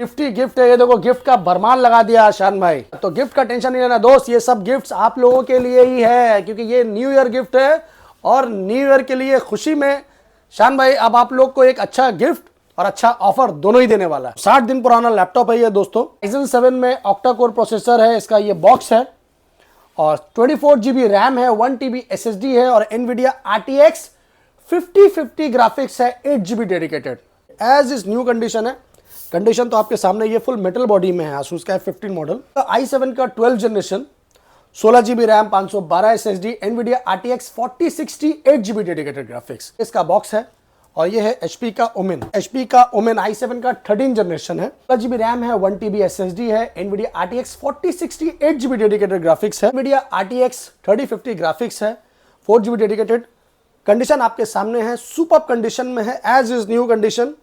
Gift ही gift है। ये देखो गिफ्ट का भरमार लगा दिया आशान भाई। तो गिफ्ट का टेंशन नहीं लेना दोस्त, ये सब गिफ्ट्स आप लोगों के लिए ही है क्योंकि ये न्यू ईयर गिफ्ट है और न्यू ईयर के लिए खुशी में शान भाई अब आप लोग को एक अच्छा गिफ्ट और अच्छा ऑफर दोनों ही देने वाला है। 60 दिन पुराना लैपटॉप है ये दोस्तों। Ryzen 7 में ऑक्टा कोर प्रोसेसर है, इसका ये बॉक्स है और 24 GB रैम है, 1 TB SSD है और NVIDIA RTX 5050 ग्राफिक्स है, 8 GB dedicated. As is new condition है। कंडीशन तो आपके सामने, ये फुल मेटल बॉडी में है। आसूस का 15 मॉडल i7 का 12 generation, 16 GB RAM, 512 SSD, NVIDIA RTX 4060, 8 GB dedicated graphics. इसका बॉक्स है और ये है HP का ओमेन i7 का 13 जनरेशन है, 16 GB रैम है, 1 TB SSD है, NVIDIA RTX 4060, 8 GB dedicated graphics है, NVIDIA RTX 3050 ग्राफिक्स है, 4 GB डेडिकेटेड। कंडीशन आपके सामने है, सुपर कंडीशन में है, as is new condition.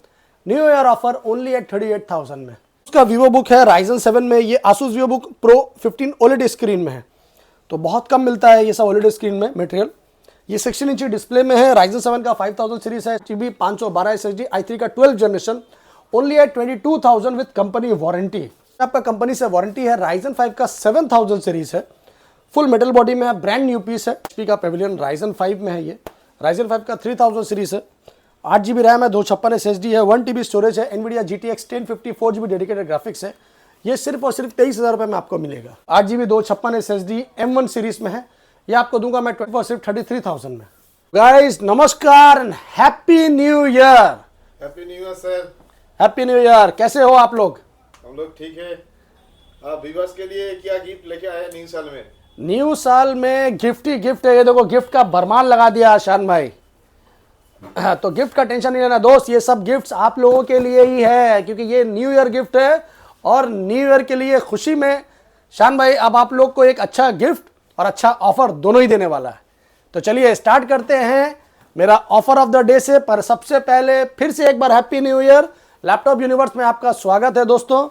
New year offer only at 38,000 में। उसका वीवो बुक है Ryzen 7 में, ये Asus Vivo book Pro 15 OLED screen में है, तो बहुत कम मिलता है ये सब OLED स्क्रीन में मटेरियल। ये 16 इंची डिस्प्ले में है। Ryzen 7 का 5000 सीरीज है, GB 512 SSD, i3 का 12 generation, only at 22,000 with company warranty. आपका कंपनी से वारंटी है। Ryzen 5 का 7000 सीरीज है, फुल मेटल बॉडी में है, ब्रांड न्यू पीस है। HP का पेविलियन Ryzen 5 में है ये। Ryzen 5 का 3000 सीरीज है, 8 GB रैम है, 256 SSD है, 1 TB स्टोरेज है, NVIDIA GTX 1050 4 GB dedicated graphics है। ये सिर्फ और सिर्फ 23,000 रुपये में आपको मिलेगा। 8 GB 256 SSD M1 सीरीज में है, ये आपको दूंगा मैं सिर्फ और सिर्फ 33,000 में। गाइस नमस्कार and happy new year. Happy new year sir. Happy new year. कैसे हो आप लोग? हम लोग ठीक है। आप व्यूअर्स के लिए क्या गिफ्ट लेके आए न्यू साल में? न्यू साल में गिफ्ट ही गिफ्ट है। ये देखो गिफ्ट का भरमार लगा दिया आशान भाई। तो गिफ्ट का टेंशन नहीं लेना दोस्त, ये सब गिफ्ट्स आप लोगों के लिए ही है क्योंकि ये न्यू ईयर गिफ्ट है और न्यू ईयर के लिए खुशी में शान भाई अब आप लोग को एक अच्छा गिफ्ट और अच्छा ऑफर दोनों ही देने वाला है। तो चलिए स्टार्ट करते हैं मेरा ऑफर ऑफ द डे से। पर सबसे पहले फिर से एक बार happy new year. Laptop universe में आपका स्वागत है दोस्तों।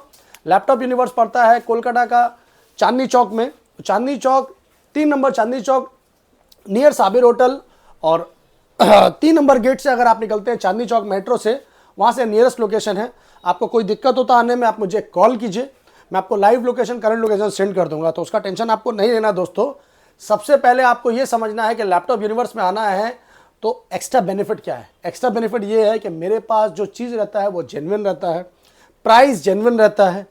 लैपटॉप यूनिवर्स पड़ता है कोलकाता का चांदनी चौक में, Chandni Chowk 3 number Chandni Chowk near Sabir hotel, और 3 नंबर गेट से अगर आप निकलते हैं चांदनी चौक मेट्रो से, वहाँ से नियरेस्ट लोकेशन है। आपको कोई दिक्कत होता आने में आप मुझे कॉल कीजिए, मैं आपको live location current location send कर दूंगा, तो उसका टेंशन आपको नहीं लेना दोस्तों। सबसे पहले आपको ये समझना है कि लैपटॉप यूनिवर्स में आना है तो एक्स्ट्रा बेनिफिट क्या है। एक्स्ट्रा बेनिफिट ये है कि मेरे पास जो चीज़ रहता है वो जेन्युइन रहता है, प्राइस जेन्युइन रहता है,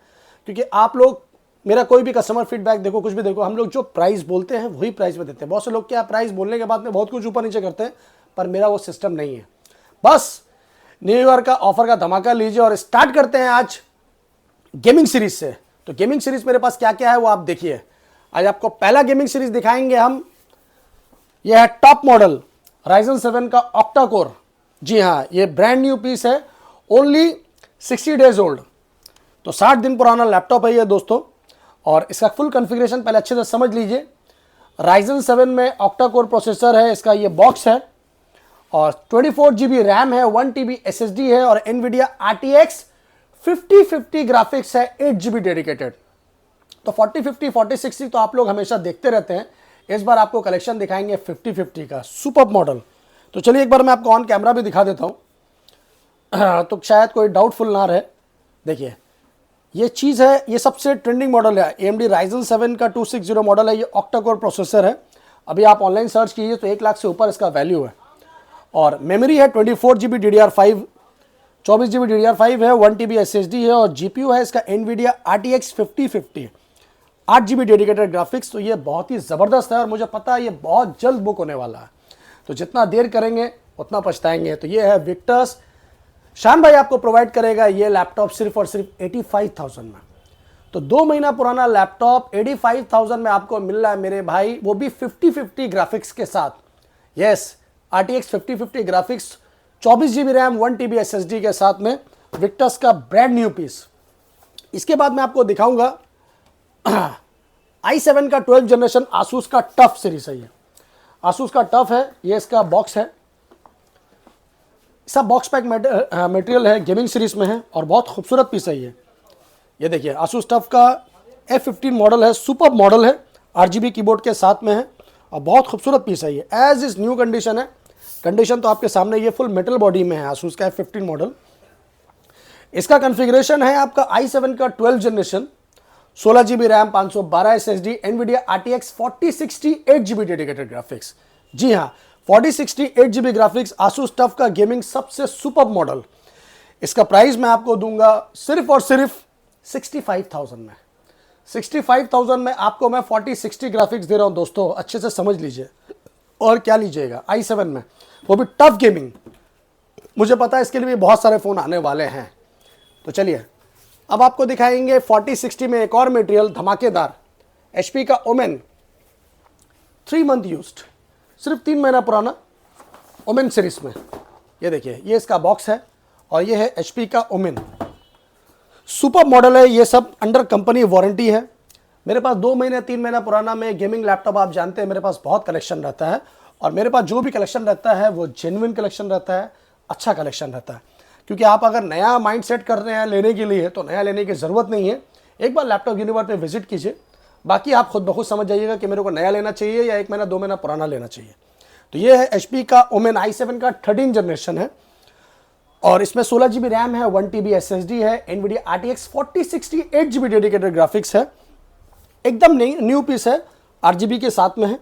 क्योंकि आप लोग मेरा कोई भी कस्टमर फीडबैक देखो, कुछ भी देखो, हम लोग जो प्राइस बोलते हैं वही प्राइस में देते हैं। बहुत से लोग क्या प्राइस बोलने के बाद में बहुत कुछ ऊपर नीचे करते हैं, पर मेरा वो सिस्टम नहीं है। बस न्यू ईयर का ऑफर का धमाका लीजिए और स्टार्ट करते हैं आज गेमिंग सीरीज से। तो गेमिंग सीरीज मेरे पास क्या क्या है वो आप देखिए। आज आपको पहला गेमिंग सीरीज दिखाएंगे हम, यह है टॉप मॉडल Ryzen 7 का ऑक्टा कोर। जी हाँ, ये ब्रांड न्यू पीस है, ओनली 60 डेज ओल्ड। तो 60 दिन पुराना लैपटॉप है ये दोस्तों, और इसका फुल कॉन्फ़िगरेशन पहले अच्छे से समझ लीजिए। Ryzen 7 में ऑक्टा कोर प्रोसेसर है, इसका ये बॉक्स है और 24 GB रैम है, 1 TB SSD है और NVIDIA RTX 5050 ग्राफिक्स है, 8 GB डेडिकेटेड। तो 4050 4060 तो आप लोग हमेशा देखते रहते हैं, इस बार आपको कलेक्शन दिखाएंगे 5050 का सुपर मॉडल। तो चलिए एक बार मैं आपको ऑन कैमरा भी दिखा देता हूँ तो शायद कोई डाउटफुल ना रहे। देखिए ये चीज़ है, ये सबसे ट्रेंडिंग मॉडल है, AMD Ryzen 7 का 260 मॉडल है, ये ऑक्टा कोर प्रोसेसर है। अभी आप ऑनलाइन सर्च कीजिए तो 1 लाख से ऊपर इसका वैल्यू है। और मेमोरी है 24 GB DDR5, 24 GB DDR5 है, 1 TB SSD है और GPU है इसका NVIDIA RTX 5050, 8 GB dedicated graphics. तो ये बहुत ही ज़बरदस्त है और मुझे पता है ये बहुत जल्द बुक होने वाला है, तो जितना देर करेंगे उतना पछताएंगे। तो ये है विक्टर्स। शान भाई आपको प्रोवाइड करेगा ये लैपटॉप सिर्फ और सिर्फ 85,000 में। तो 2 महीना पुराना लैपटॉप 85,000 में आपको मिल रहा है मेरे भाई, वो भी 5050 ग्राफिक्स के साथ। Yes, RTX 5050 graphics, 24 GB RAM, 1 TB SSD के साथ में विक्टर्स का ब्रांड न्यू पीस। इसके बाद मैं आपको दिखाऊंगा i7 का 12 जनरेशन Asus का टफ सीरीज है। ये Asus का टफ है, ये इसका बॉक्स है, सब बॉक्स पैक मटेरियल है, गेमिंग सीरीज में है और बहुत खूबसूरत पीस है ये देखिए Asus टफ का F15 मॉडल है, सुपर मॉडल है, RGB कीबोर्ड के साथ में है और बहुत खूबसूरत पीस है ये। एज इज न्यू कंडीशन है, कंडीशन तो आपके सामने, ये फुल मेटल बॉडी में है Asus का F15 मॉडल। इसका कॉन्फ़िगरेशन है आपका i7 का 12 generation, 16 GB RAM, 512 SSD, NVIDIA RTX 4060 8GB dedicated graphics. जी हाँ, 4060 8GB ग्राफिक्स, आसूस टफ का गेमिंग सबसे सुपर मॉडल। इसका प्राइस मैं आपको दूंगा सिर्फ और सिर्फ 65,000 में। 65,000 में आपको मैं 4060 ग्राफिक्स दे रहा हूं दोस्तों, अच्छे से समझ लीजिए। और क्या लीजिएगा i7 में, वो भी टफ गेमिंग। मुझे पता है इसके लिए भी बहुत सारे फ़ोन आने वाले हैं। तो चलिए अब आपको दिखाएंगे 4060 में एक और मटेरियल धमाकेदार, HP का ओमेन 3 मंथ यूज्ड, सिर्फ 3 महीना पुराना ओमेन सीरीज में। ये देखिए, ये इसका बॉक्स है और ये है HP का ओमेन, सुपर मॉडल है। ये सब अंडर कंपनी वारंटी है। मेरे पास 2 महीने 3 महीना पुराना में गेमिंग लैपटॉप, आप जानते हैं मेरे पास बहुत कलेक्शन रहता है, और मेरे पास जो भी कलेक्शन रहता है वो जेन्युइन कलेक्शन रहता है, अच्छा कलेक्शन रहता है। क्योंकि आप अगर नया माइंड सेट कर रहे हैं लेने के लिए, तो नया लेने की ज़रूरत नहीं है। एक बार लैपटॉप यूनिवर्स पे विजिट कीजिए, बाकी आप खुद ब खुद समझ जाइएगा कि मेरे को नया लेना चाहिए या 1 महीना 2 महीना पुराना लेना चाहिए। तो ये है HP का ओमेन i7 का 13 जनरेशन है, और इसमें 16 GB रैम है, 1 TB SSD है, NVIDIA RTX 4060 8GB dedicated graphics है। एकदम न्यू पीस है, RGB के साथ में है।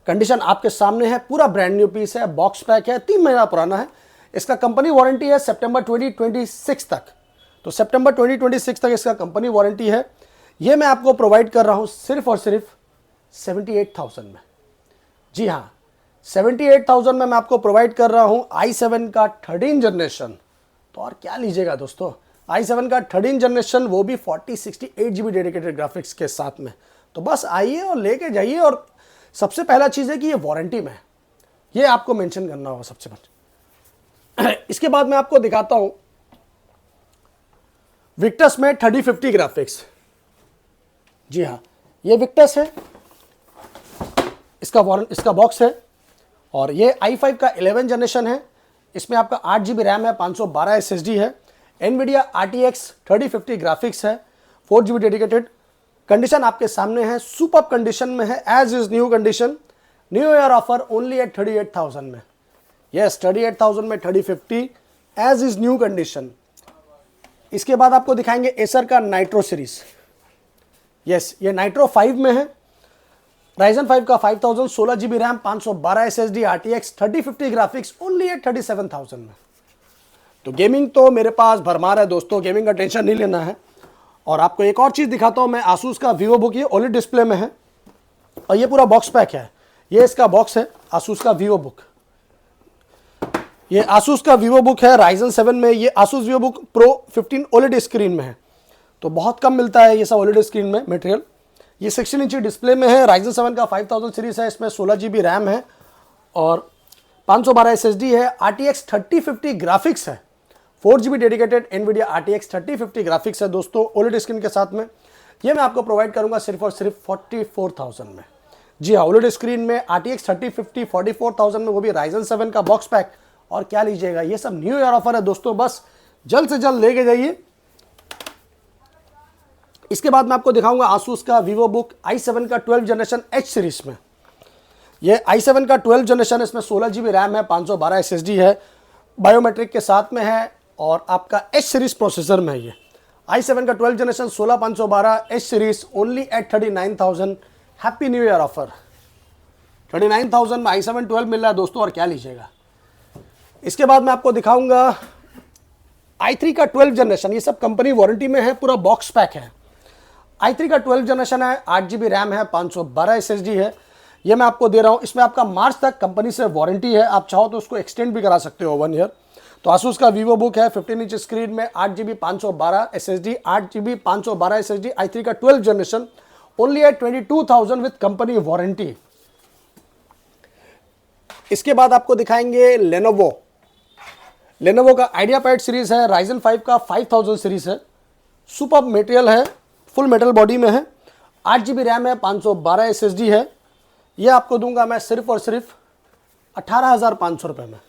कंडीशन आपके सामने है, पूरा ब्रांड न्यू पीस है, बॉक्स पैक है, 3 महीना पुराना है। इसका कंपनी वारंटी है सितंबर 2026 तक। तो सितंबर 2026 तक इसका कंपनी वारंटी है। ये मैं आपको प्रोवाइड कर रहा हूँ सिर्फ और सिर्फ 78,000 में। जी हाँ, 78,000 में मैं आपको प्रोवाइड कर रहा हूँ i7 का 13 जनरेशन। तो और क्या लीजिएगा दोस्तों, i7 का 13 जनरेशन, वो भी 4060 8GB डेडिकेटेड ग्राफिक्स के साथ में। तो बस आइए और लेके जाइए। और सबसे पहला चीज़ है कि ये वारंटी में है, ये आपको मेंशन करना होगा सबसे पहले। इसके बाद मैं आपको दिखाता हूं विक्टस में 3050 ग्राफिक्स। जी हाँ, ये विक्टस है, इसका बॉक्स है, और ये i5 का 11 जनरेशन है। इसमें आपका 8 GB रैम है, 512 SSD है, NVIDIA RTX 3050 ग्राफिक्स है, 4 GB डेडिकेटेड। कंडीशन आपके सामने है, सुपर कंडीशन में है, as is new condition. New year offer only at 38,000 में। यस, 38,000 में 3050 एज इज न्यू कंडीशन। इसके बाद आपको दिखाएंगे एसर का नाइट्रो सीरीज। यस, ये नाइट्रो 5 में है, राइजन 5 का 5000, 16 GB RAM, 512 SSD, RTX 3050 graphics only at 37,000 में। तो गेमिंग तो मेरे पास भरमार है दोस्तों, गेमिंग का टेंशन नहीं लेना है। और आपको एक और चीज़ दिखाता हूँ मैं, आसूस का वीवो बुक, ये ओलेड डिस्प्ले में है, और ये पूरा बॉक्स पैक है। ये इसका बॉक्स है, आसूस का वीवो बुक। ये आसूस का वीवो बुक है, राइजन 7 में। ये Asus Vivo book pro 15 OLED screen में है, तो बहुत कम मिलता है ये सब ओलेड स्क्रीन में मटेरियल। ये 16 इंची डिस्प्ले में है, राइजन 7 का 5000 सीरीज है। इसमें 16 GB रैम है और 512 SSD है, RTX 3050 ग्राफिक्स है, 4 GB dedicated NVIDIA RTX 3050 graphics है दोस्तों, ओलेड स्क्रीन के साथ में। ये मैं आपको प्रोवाइड करूंगा सिर्फ और सिर्फ 44,000 में। जी हाँ, ओलेड स्क्रीन में RTX 3050 44,000 में, वो भी राइजन 7 का बॉक्स पैक। और क्या लीजिएगा, ये सब न्यू ईयर ऑफर है दोस्तों, बस जल्द से जल्द लेके जाइए। इसके बाद मैं आपको दिखाऊंगा आसूस का वीवो बुक i7 का 12 जनरेशन H सीरीज में। ये i7 का 12 जनरेशन, इसमें 16 GB रैम है, 512 SSD है, बायोमेट्रिक के साथ में है, और आपका H सीरीज प्रोसेसर में है। ये i7 का 12 generation 16512 H series only at 39,000। Happy new year offer, 39,000 में i7 12 मिल रहा है दोस्तों, और क्या लीजिएगा। इसके बाद मैं आपको दिखाऊंगा i3 का 12 जनरेशन। ये सब कंपनी वारंटी में है, पूरा बॉक्स पैक है। i3 का 12 जनरेशन है, 8 GB रैम है, 512 SSD है। ये मैं आपको दे रहा हूँ। इसमें आपका मार्च तक कंपनी से वारंटी है, आप चाहो तो उसको एक्सटेंड भी करा सकते हो 1 ईयर। तो आसूस का वीवो बुक है, 15 इंच स्क्रीन में, 8 GB 512 SSD, 8 GB 512 SSD, i3 का 12 generation only at 22,000 with company warranty. इसके बाद आपको दिखाएंगे लेनोवो का आइडियापैड सीरीज है, राइजन 5 का 5000 सीरीज है, सुपर मटेरियल है, फुल मेटल बॉडी में है, 8 GB रैम है, 512 SSD है। ये आपको दूंगा मैं सिर्फ और सिर्फ 18,500 रुपये में।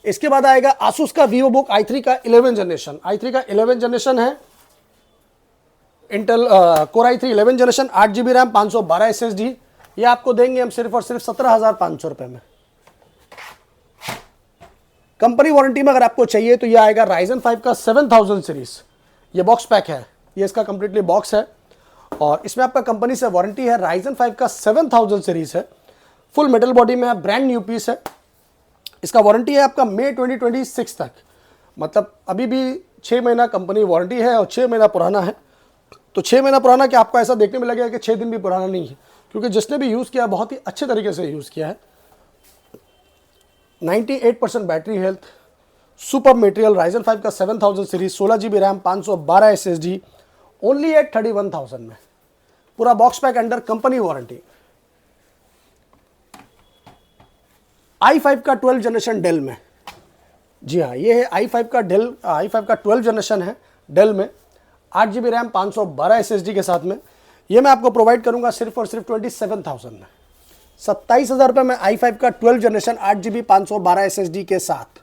इसके बाद आएगा आसूस का वीवो बुक i3 का 11 जनरेशन। i3 का 11 जनरेशन है, Intel core i3 11 generation, 8 GB RAM, 512 SSD। ये आपको देंगे हम सिर्फ और सिर्फ 17,500 रुपये में। कंपनी वारंटी में अगर आपको चाहिए तो ये आएगा Ryzen 5 का 7000 सीरीज, ये बॉक्स पैक है, ये इसका कंप्लीटली बॉक्स है और इसमें आपका कंपनी से वारंटी है। Ryzen 5 का 7000 सीरीज है, फुल मेटल बॉडी में है, ब्रांड न्यू पीस है। इसका वारंटी है आपका मई 2026 तक, मतलब अभी भी 6 महीना कंपनी वारंटी है और 6 महीना पुराना है। तो 6 महीना पुराना कि आपको ऐसा देखने में लगेगा कि 6 दिन भी पुराना नहीं है, क्योंकि जिसने भी यूज़ किया बहुत ही अच्छे तरीके से यूज़ किया है। 98% battery health, super material, Ryzen 5 का 7000 series, 16 GB RAM, 512 SSD, only at 31,000 में, पूरा box pack under company warranty. i5 का 12 जनरेशन डेल में, जी हाँ ये है i5 का 12 जनरेशन है डेल में, 8 GB रैम, 512 SSD के साथ में। ये मैं आपको प्रोवाइड करूंगा सिर्फ और सिर्फ 27,000 में, 27,000 रुपये में i5 का 12 जनरेशन 8 GB 512 SSD के साथ।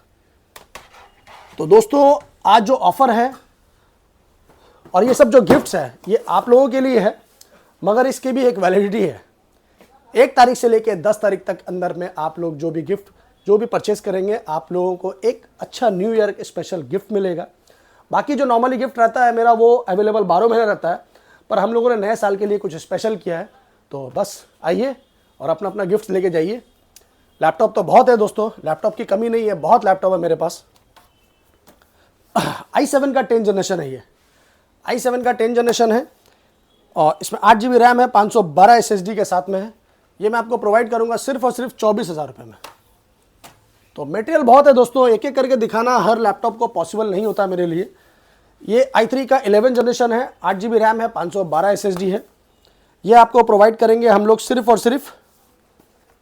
तो दोस्तों आज जो ऑफर है और ये सब जो गिफ्ट्स है ये आप लोगों के लिए है, मगर इसकी भी एक वैलिडिटी है। 1 तारीख से लेकर 10 तारीख तक अंदर में आप लोग जो भी गिफ्ट जो भी परचेस करेंगे आप लोगों को एक अच्छा न्यू ईयर स्पेशल गिफ्ट मिलेगा। बाकी जो नॉर्मली गिफ्ट रहता है मेरा वो अवेलेबल 12 महीने रहता है, पर हम लोगों ने नए साल के लिए कुछ स्पेशल किया है। तो बस आइए और अपना अपना गिफ्ट लेके जाइए। लैपटॉप तो बहुत है दोस्तों, लैपटॉप की कमी नहीं है, बहुत लैपटॉप है मेरे पास। i7 का 10 जनरेशन है, ये i7 का 10 जनरेशन है और इसमें 8 GB रैम है, 512 SSD के साथ में है। ये मैं आपको प्रोवाइड करूंगा सिर्फ और सिर्फ 24,000 रुपये में। तो मटेरियल बहुत है दोस्तों, एक एक करके दिखाना हर लैपटॉप को पॉसिबल नहीं होता मेरे लिए। ये i3 का 11 जनरेशन है, 8 GB रैम है, 512 SSD है। ये आपको प्रोवाइड करेंगे हम लोग सिर्फ और सिर्फ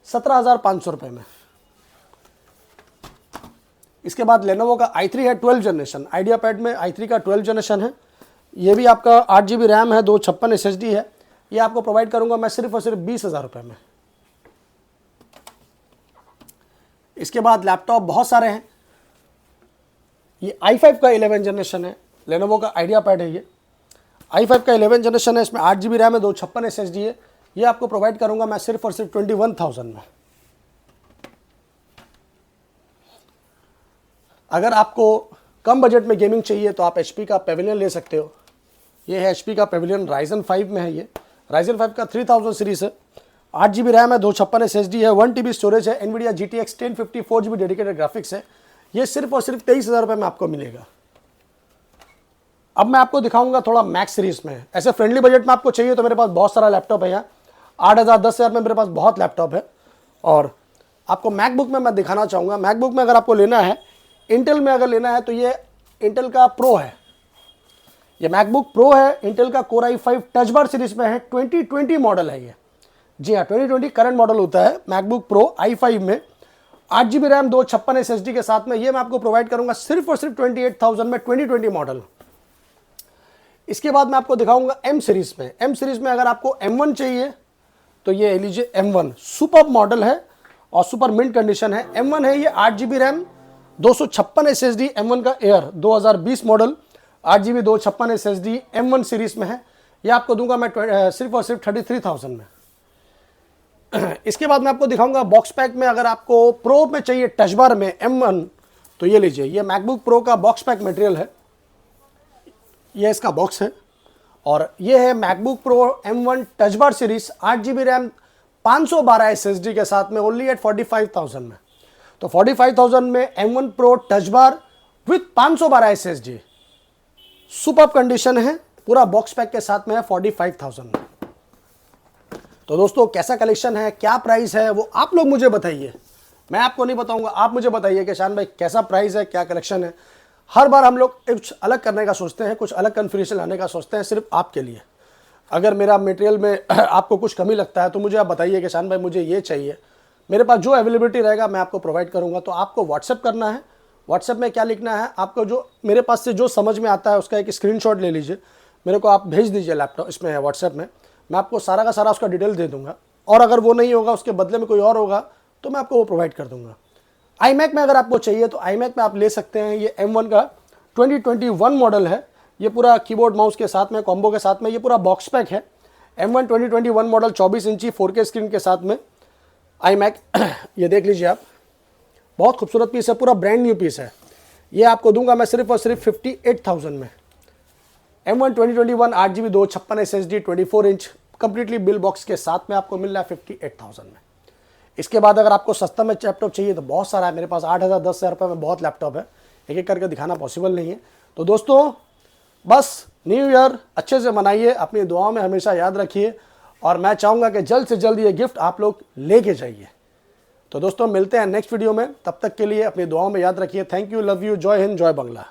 17,500 रुपये में। इसके बाद लेनोवो का i3 है 12 जनरेशन, आइडिया पैड में i3 का 12 जनरेशन है। ये भी आपका 8 GB रैम है, 256 SSD है। ये आपको प्रोवाइड करूंगा मैं सिर्फ और सिर्फ 20,000 रुपये में। इसके बाद लैपटॉप बहुत सारे हैं। ये i5 का 11 जनरेशन है, लेनोवो का आइडिया पैड है। ये i5 का 11 जनरेशन है, इसमें 8 GB रैम है, 256 SSD है। ये आपको प्रोवाइड करूंगा मैं सिर्फ और सिर्फ 21,000 में। अगर आपको कम बजट में गेमिंग चाहिए तो आप HP का पेविलियन ले सकते हो। ये है HP का पेविलियन, Ryzen 5 में है। ये Ryzen 5 का 3000 सीरीज है, 8 GB रैम है, 256 SSD है, 1 TB स्टोरेज है, NVIDIA GTX 1050 4 GB dedicated graphics है। ये सिर्फ और सिर्फ 23,000 रुपये में आपको मिलेगा। अब मैं आपको दिखाऊंगा थोड़ा मैक्स सीरीज में। ऐसे फ्रेंडली बजट में आपको चाहिए तो मेरे पास बहुत सारा लैपटॉप है। यहाँ 8,000 10,000 में मेरे पास बहुत लैपटॉप है। और आपको मैकबुक में मैं दिखाना चाहूँगा। मैकबुक में अगर आपको लेना है, इंटेल में अगर लेना है तो ये इंटेल का प्रो है। ये मैकबुक प्रो है, इंटेल का Core i5 touch bar series में है, 2020 मॉडल है ये। जी हाँ 2020 करंट मॉडल होता है मैकबुक प्रो i5 में, 8 GB रैम, 256 SSD के साथ में। ये मैं आपको प्रोवाइड करूंगा सिर्फ और सिर्फ 28,000 में, 2020 मॉडल। इसके बाद मैं आपको दिखाऊंगा M सीरीज में। M सीरीज में अगर आपको M1 चाहिए तो ये लीजिए M1, सुपर मॉडल है और सुपर मिंट कंडीशन है। M1 है ये, 8 GB रैम, 256 SSD, M1 का air 2020 model, 8 GB 256 SSD M1 series में है। ये आपको दूंगा मैं सिर्फ और सिर्फ 33,000 में। इसके बाद मैं आपको दिखाऊंगा बॉक्स पैक में। अगर आपको प्रो में चाहिए टच बार में M1 तो ये लीजिए, ये मैकबुक प्रो का बॉक्स पैक मटेरियल है। ये इसका बॉक्स है और ये है MacBook pro M1 touch bar series, 8 GB RAM, 512 SSD के साथ में, ओनली एट 45,000 में। तो 45,000 में M1 pro touch bar with 512 SSD, super condition है, पूरा बॉक्स पैक के साथ में है, 45,000 में। तो दोस्तों कैसा कलेक्शन है, क्या प्राइस है, वो आप लोग मुझे बताइए। मैं आपको नहीं बताऊंगा, आप मुझे बताइए कि शान भाई कैसा प्राइस है, क्या कलेक्शन है। हर बार हम लोग कुछ अलग करने का सोचते हैं, कुछ अलग कन्फिगरेशन लाने का सोचते हैं सिर्फ आपके लिए। अगर मेरा मटेरियल में आपको कुछ कमी लगता है तो मुझे आप बताइए कि शान भाई मुझे ये चाहिए। मेरे पास जो अवेलेबिलिटी रहेगा मैं आपको प्रोवाइड करूँगा। तो आपको व्हाट्सएप करना है। व्हाट्सएप में क्या लिखना है, आपको जो मेरे पास से जो समझ में आता है उसका एक स्क्रीनशॉट ले लीजिए, मेरे को आप भेज दीजिए लैपटॉप इसमें व्हाट्सएप में। मैं आपको सारा का सारा उसका डिटेल दे दूंगा और अगर वो नहीं होगा, उसके बदले में कोई और होगा तो मैं आपको वो प्रोवाइड कर दूंगा। iMac में अगर आपको चाहिए तो iMac में आप ले सकते हैं। ये M1 का 2021 मॉडल है। ये पूरा कीबोर्ड माउस के साथ में, कॉम्बो के साथ में, ये पूरा बॉक्स पैक है। M1 2021 मॉडल, 24 इंची 4K स्क्रीन के साथ में iMac। ये देख लीजिए आप, बहुत खूबसूरत पीस है, पूरा ब्रांड न्यू पीस है। ये आपको दूंगा मैं सिर्फ और सिर्फ 58,000 में। M1 2021 8GB 256 SSD 24 inch completely bill box के साथ में आपको मिल रहा है 58,000 में। इसके बाद अगर आपको सस्ता में लैपटॉप चाहिए तो बहुत सारा है मेरे पास, 8,000 10,000 रुपये में बहुत लैपटॉप है, एक एक करके दिखाना पॉसिबल नहीं है। तो दोस्तों बस न्यू ईयर अच्छे से मनाइए, अपनी दुआओं में हमेशा याद रखिए, और मैं चाहूँगा कि जल्द से जल्द ये गिफ्ट आप लोग लेके जाइए। तो दोस्तों मिलते हैं नेक्स्ट वीडियो में, तब तक के लिए अपनी दुआओं में याद रखिए। थैंक यू, लव यू, जय हिंद, जय बांग्ला।